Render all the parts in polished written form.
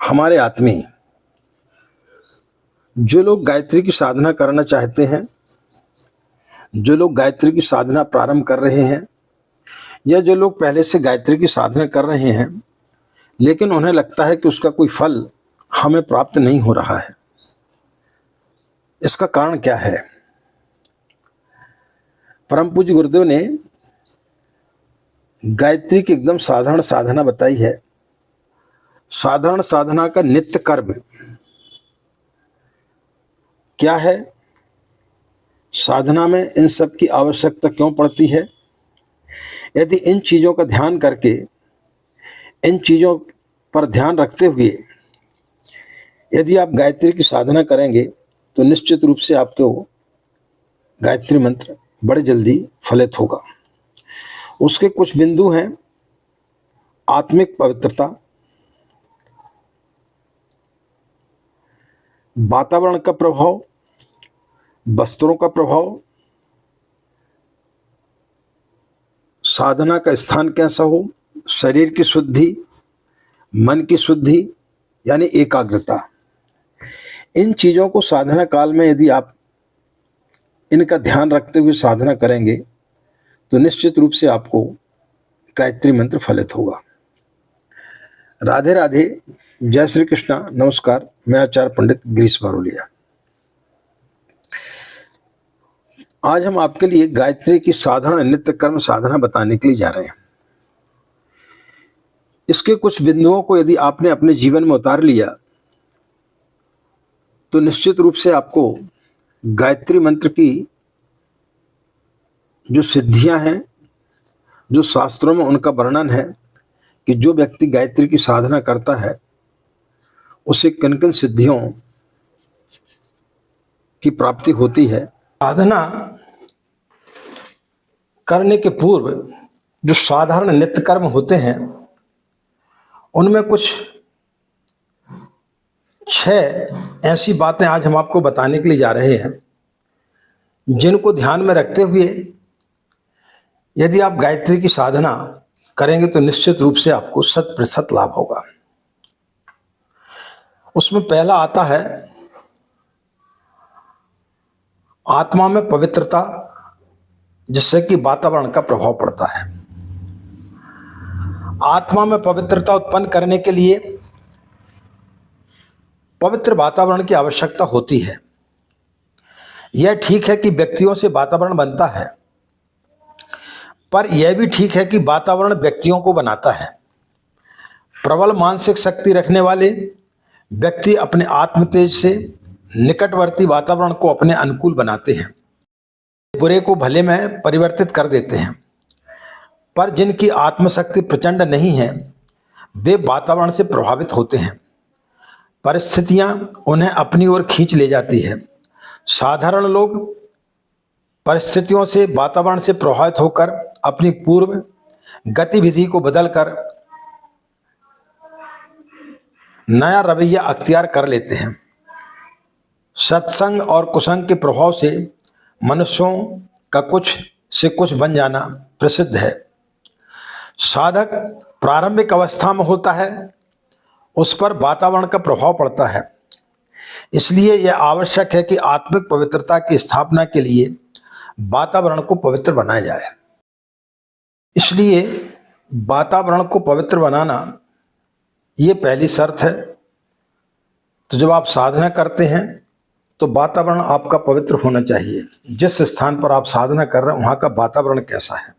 हमारे आत्मी जो लोग गायत्री की साधना करना चाहते हैं, जो लोग गायत्री की साधना प्रारंभ कर रहे हैं, या जो लोग पहले से गायत्री की साधना कर रहे हैं लेकिन उन्हें लगता है कि उसका कोई फल हमें प्राप्त नहीं हो रहा है, इसका कारण क्या है? परम पूज्य गुरुदेव ने गायत्री की एकदम साधारण साधना बताई है। साधारण साधना का नित्य कर्म क्या है, साधना में इन सब की आवश्यकता क्यों पड़ती है। यदि इन चीज़ों का ध्यान करके, इन चीज़ों पर ध्यान रखते हुए यदि आप गायत्री की साधना करेंगे तो निश्चित रूप से आपको गायत्री मंत्र बड़े जल्दी फलित होगा। उसके कुछ बिंदु हैं। आत्मिक पवित्रता, वातावरण का प्रभाव, वस्त्रों का प्रभाव, साधना का स्थान कैसा हो, शरीर की शुद्धि, मन की शुद्धि यानी एकाग्रता। इन चीज़ों को साधना काल में यदि आप इनका ध्यान रखते हुए साधना करेंगे तो निश्चित रूप से आपको गायत्री मंत्र फलित होगा। राधे राधे, जय श्री कृष्णा, नमस्कार। मैं आचार्य पंडित गिरीश बारोलिया। आज हम आपके लिए गायत्री की साधारण नित्य कर्म साधना बताने के लिए जा रहे हैं। इसके कुछ बिंदुओं को यदि आपने अपने जीवन में उतार लिया तो निश्चित रूप से आपको गायत्री मंत्र की जो सिद्धियां हैं, जो शास्त्रों में उनका वर्णन है कि जो व्यक्ति गायत्री की साधना करता है उसे किन किन सिद्धियों की प्राप्ति होती है। साधना करने के पूर्व जो साधारण नित्य कर्म होते हैं उनमें कुछ 6 ऐसी बातें आज हम आपको बताने के लिए जा रहे हैं, जिनको ध्यान में रखते हुए यदि आप गायत्री की साधना करेंगे तो निश्चित रूप से आपको 100% लाभ होगा। उसमें पहला आता है आत्मा में पवित्रता, जिससे कि वातावरण का प्रभाव पड़ता है। आत्मा में पवित्रता उत्पन्न करने के लिए पवित्र वातावरण की आवश्यकता होती है। यह ठीक है कि व्यक्तियों से वातावरण बनता है, पर यह भी ठीक है कि वातावरण व्यक्तियों को बनाता है। प्रबल मानसिक शक्ति रखने वाले व्यक्ति अपने आत्म तेज से निकटवर्ती वातावरण को अपने अनुकूल बनाते हैं, बुरे को भले में परिवर्तित कर देते हैं। पर जिनकी आत्मशक्ति प्रचंड नहीं है वे वातावरण से प्रभावित होते हैं, परिस्थितियां उन्हें अपनी ओर खींच ले जाती है। साधारण लोग परिस्थितियों से, वातावरण से प्रभावित होकर अपनी पूर्व गतिविधि को बदलकर नया रवैया अख्तियार कर लेते हैं। सत्संग और कुसंग के प्रभाव से मनुष्यों का कुछ से कुछ बन जाना प्रसिद्ध है। साधक प्रारंभिक अवस्था में होता है, उस पर वातावरण का प्रभाव पड़ता है। इसलिए यह आवश्यक है कि आत्मिक पवित्रता की स्थापना के लिए वातावरण को पवित्र बनाया जाए। इसलिए वातावरण को पवित्र बनाना ये पहली शर्त है। तो जब आप साधना करते हैं तो वातावरण आपका पवित्र होना चाहिए। जिस स्थान पर आप साधना कर रहे हैं वहाँ का वातावरण कैसा है,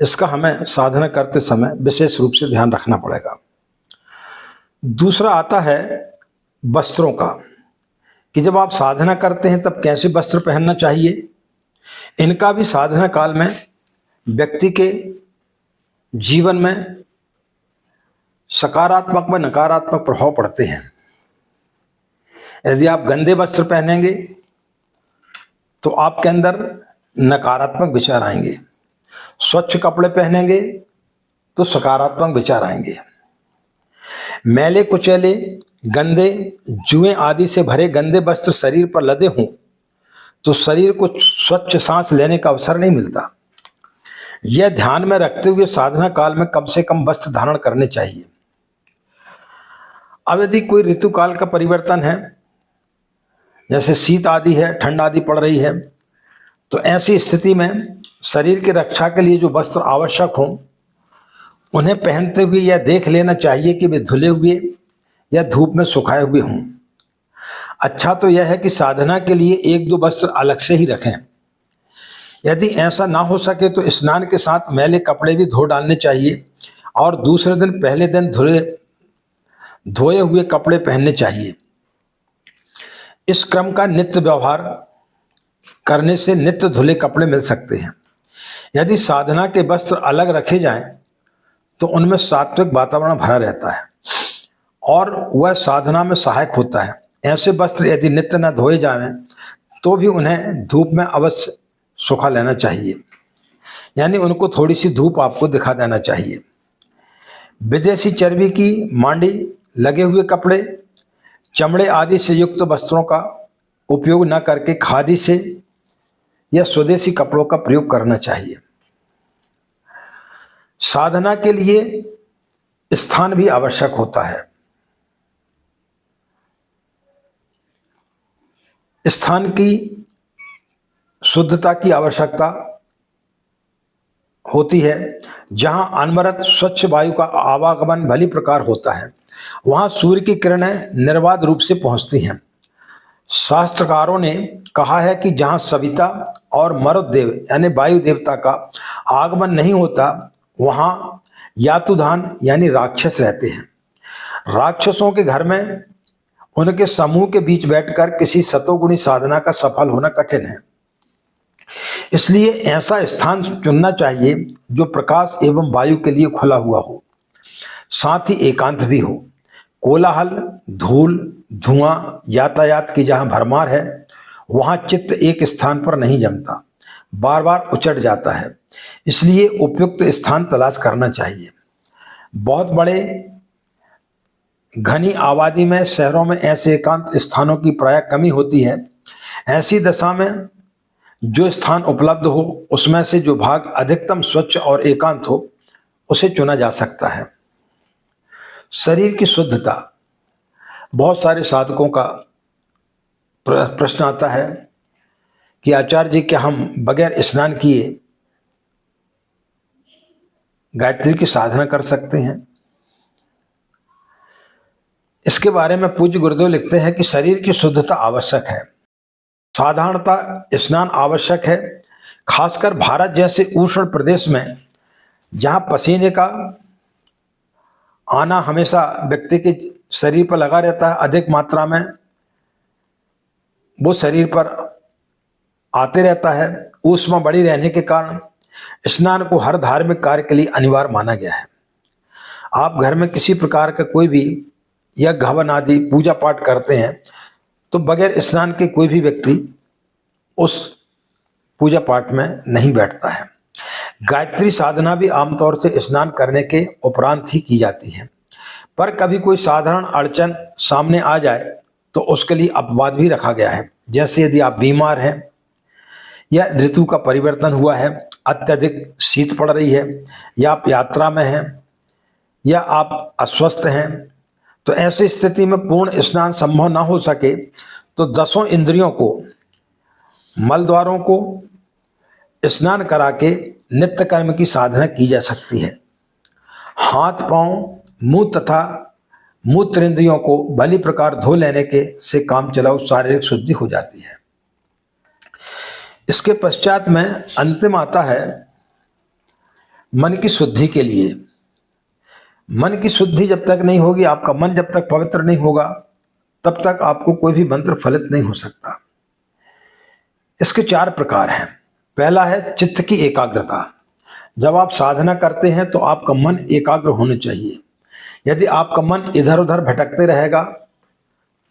इसका हमें साधना करते समय विशेष रूप से ध्यान रखना पड़ेगा। दूसरा आता है वस्त्रों का, कि जब आप साधना करते हैं तब कैसे वस्त्र पहनना चाहिए। इनका भी साधना काल में व्यक्ति के जीवन में सकारात्मक व नकारात्मक प्रभाव पड़ते हैं। यदि आप गंदे वस्त्र पहनेंगे तो आपके अंदर नकारात्मक विचार आएंगे। स्वच्छ कपड़े पहनेंगे तो सकारात्मक विचार आएंगे। मैले कुचैले, गंदे, जुएं आदि से भरे गंदे वस्त्र शरीर पर लदे हों तो शरीर को स्वच्छ सांस लेने का अवसर नहीं मिलता। यह ध्यान में रखते हुए साधना काल में कम से कम वस्त्र धारण करने चाहिए। अब यदि कोई ऋतुकाल का परिवर्तन है, जैसे शीत आदि है, ठंड आदि पड़ रही है, तो ऐसी स्थिति में शरीर की रक्षा के लिए जो वस्त्र आवश्यक हों उन्हें पहनते हुए यह देख लेना चाहिए कि वे धुले हुए या धूप में सुखाए हुए हों। अच्छा तो यह है कि साधना के लिए एक दो वस्त्र अलग से ही रखें। यदि ऐसा ना हो सके तो स्नान के साथ मैले कपड़े भी धो डालने चाहिए और दूसरे दिन पहले दिन धोए हुए कपड़े पहनने चाहिए। इस क्रम का नित्य व्यवहार करने से नित्य धुले कपड़े मिल सकते हैं। यदि साधना के वस्त्र अलग रखे जाएं तो उनमें सात्विक वातावरण भरा रहता है और वह साधना में सहायक होता है। ऐसे वस्त्र यदि नित्य न धोए जाएं तो भी उन्हें धूप में अवश्य सुखा लेना चाहिए, यानी उनको थोड़ी सी धूप आपको दिखा देना चाहिए। विदेशी चर्बी की मांडी लगे हुए कपड़े, चमड़े आदि से युक्त वस्त्रों का उपयोग न करके खादी से या स्वदेशी कपड़ों का प्रयोग करना चाहिए। साधना के लिए स्थान भी आवश्यक होता है। स्थान की शुद्धता की आवश्यकता होती है। जहां अनवरत स्वच्छ वायु का आवागमन भली प्रकार होता है, वहां सूर्य की किरणें निर्बाध रूप से पहुंचती हैं। शास्त्रकारों ने कहा है कि जहां सविता और मरुदेव यानी वायु देवता का आगमन नहीं होता, वहां यातुधान यानी राक्षस रहते हैं। राक्षसों के घर में उनके समूह के बीच बैठकर किसी सतोगुणी साधना का सफल होना कठिन है। इसलिए ऐसा स्थान चुनना चाहिए जो प्रकाश एवं वायु के लिए खुला हुआ हो, साथ ही एकांत भी हो। कोलाहल, धूल, धुआं, यातायात की जहां भरमार है, वहां चित्त एक स्थान पर नहीं जमता, बार बार उचट जाता है। इसलिए उपयुक्त स्थान तलाश करना चाहिए। बहुत बड़े घनी आबादी में शहरों में ऐसे एकांत स्थानों की प्राय कमी होती है। ऐसी दशा में जो स्थान उपलब्ध हो उसमें से जो भाग अधिकतम स्वच्छ और एकांत हो उसे चुना जा सकता है। शरीर की शुद्धता, बहुत सारे साधकों का प्रश्न आता है कि आचार्य जी, क्या हम बगैर स्नान किए गायत्री की साधना कर सकते हैं? इसके बारे में पूज्य गुरुदेव लिखते हैं कि शरीर की शुद्धता आवश्यक है। साधारणतः स्नान आवश्यक है, खासकर भारत जैसे उष्ण प्रदेश में जहां पसीने का आना हमेशा व्यक्ति के शरीर पर लगा रहता है, अधिक मात्रा में वो शरीर पर आते रहता है। ऊष्मा बढ़ी रहने के कारण स्नान को हर धार्मिक कार्य के लिए अनिवार्य माना गया है। आप घर में किसी प्रकार का कोई भी यज्ञ हवन आदि पूजा पाठ करते हैं तो बगैर स्नान के कोई भी व्यक्ति उस पूजा पाठ में नहीं बैठता है। गायत्री साधना भी आमतौर से स्नान करने के उपरांत ही की जाती है, पर कभी कोई साधारण अड़चन सामने आ जाए तो उसके लिए अपवाद भी रखा गया है। जैसे यदि आप बीमार हैं या ऋतु का परिवर्तन हुआ है, अत्यधिक शीत पड़ रही है, या आप यात्रा में हैं या आप अस्वस्थ हैं, तो ऐसी स्थिति में पूर्ण स्नान संभव ना हो सके तो 10 इंद्रियों को, मल द्वारों को स्नान करा के नित्य कर्म की साधना की जा सकती है। हाथ, पांव, मुंह तथा मूत्र इंद्रियों को भली प्रकार धो लेने के से काम चलाओ शारीरिक शुद्धि हो जाती है। इसके पश्चात में अंतिम आता है मन की शुद्धि के लिए। मन की शुद्धि जब तक नहीं होगी, आपका मन जब तक पवित्र नहीं होगा, तब तक आपको कोई भी मंत्र फलित नहीं हो सकता। इसके 4 प्रकार हैं। पहला है चित्त की एकाग्रता। जब आप साधना करते हैं तो आपका मन एकाग्र होना चाहिए। यदि आपका मन इधर उधर भटकते रहेगा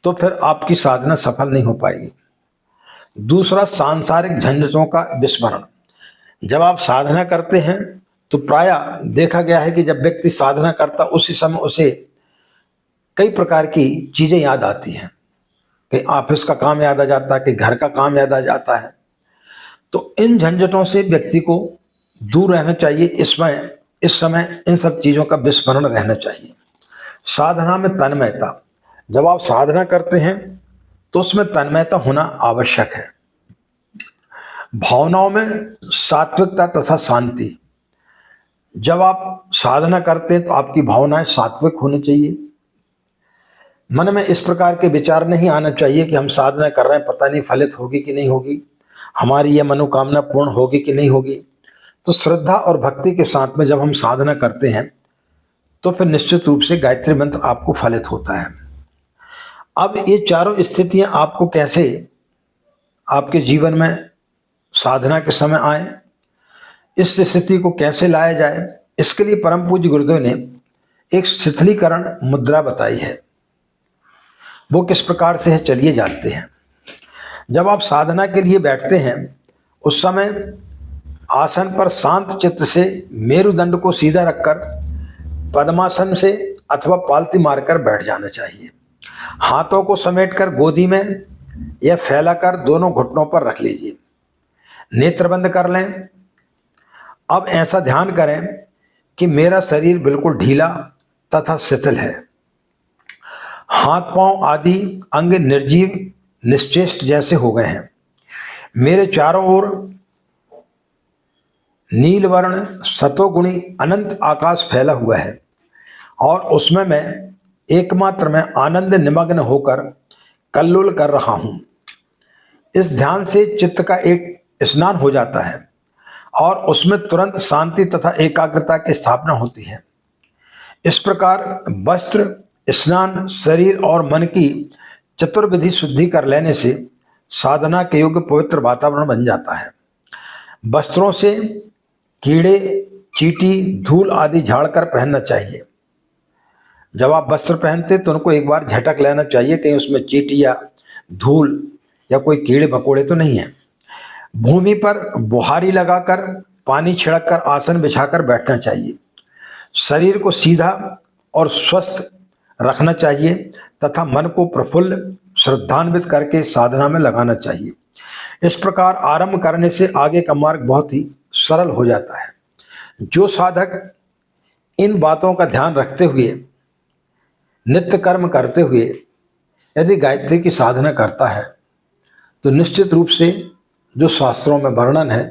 तो फिर आपकी साधना सफल नहीं हो पाएगी। दूसरा, सांसारिक झंझटों का विस्मरण। जब आप साधना करते हैं तो प्रायः देखा गया है कि जब व्यक्ति साधना करता उसी समय उसे कई प्रकार की चीजें याद आती हैं, कि ऑफिस का काम याद आ जाता है, कि घर का काम याद आ जाता है। तो इन झंझटों से व्यक्ति को दूर रहना चाहिए। इस समय इन सब चीजों का विस्मरण रहना चाहिए। साधना में तन्मयता, जब आप साधना करते हैं तो उसमें तन्मयता होना आवश्यक है। भावनाओं में सात्विकता तथा शांति। जब आप साधना करते हैं तो आपकी भावनाएं सात्विक होनी चाहिए। मन में इस प्रकार के विचार नहीं आना चाहिए कि हम साधना कर रहे हैं, पता नहीं फलित होगी कि नहीं होगी, हमारी यह मनोकामना पूर्ण होगी कि नहीं होगी। तो श्रद्धा और भक्ति के साथ में जब हम साधना करते हैं तो फिर निश्चित रूप से गायत्री मंत्र आपको फलित होता है। अब ये चारों स्थितियां आपको कैसे आपके जीवन में साधना के समय आए, इस स्थिति को कैसे लाया जाए, इसके लिए परम पूज्य गुरुदेव ने एक शिथिलीकरण मुद्रा बताई है। वो किस प्रकार से है, चलिए जानते हैं। जब आप साधना के लिए बैठते हैं उस समय आसन पर शांत चित्त से मेरुदंड को सीधा रखकर पद्मासन से अथवा पालती मारकर बैठ जाना चाहिए। हाथों को समेटकर गोदी में या फैलाकर दोनों घुटनों पर रख लीजिए। नेत्र बंद कर लें। अब ऐसा ध्यान करें कि मेरा शरीर बिल्कुल ढीला तथा शिथिल है। हाथ पांव आदि अंग निर्जीव निश्चेष्ट जैसे हो गए हैं। मेरे चारों ओर नीलवर्ण सतोगुणी अनंत आकाश फैला हुआ है और उसमें मैं एकमात्र में आनंद निमग्न होकर कल्लोल कर रहा हूं। इस ध्यान से चित्त का एक स्नान हो जाता है और उसमें तुरंत शांति तथा एकाग्रता की स्थापना होती है। इस प्रकार वस्त्र, स्नान, शरीर और मन की चतुर्विधि शुद्धि कर लेने से साधना के योग्य पवित्र वातावरण बन जाता है। वस्त्रों से कीड़े, चींटी, धूल आदि झाड़कर पहनना चाहिए। जब आप वस्त्र पहनते तो उनको एक बार झटक लेना चाहिए, कहीं उसमें चींटी या धूल या कोई कीड़े मकोड़े तो नहीं है। भूमि पर बुहारी लगाकर पानी छिड़ककर आसन बिछाकर बैठना चाहिए। शरीर को सीधा और स्वस्थ रखना चाहिए तथा मन को प्रफुल्ल श्रद्धान्वित करके साधना में लगाना चाहिए। इस प्रकार आरंभ करने से आगे का मार्ग बहुत ही सरल हो जाता है। जो साधक इन बातों का ध्यान रखते हुए नित्य कर्म करते हुए यदि गायत्री की साधना करता है तो निश्चित रूप से जो शास्त्रों में वर्णन है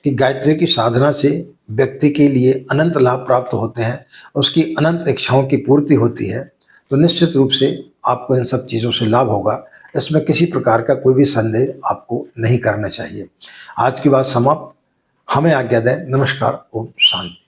कि गायत्री की साधना से व्यक्ति के लिए अनंत लाभ प्राप्त होते हैं, उसकी अनंत इच्छाओं की पूर्ति होती है, तो निश्चित रूप से आपको इन सब चीज़ों से लाभ होगा। इसमें किसी प्रकार का कोई भी संदेह आपको नहीं करना चाहिए। आज की बात समाप्त। हमें आज्ञा दें। नमस्कार। ओम शांति।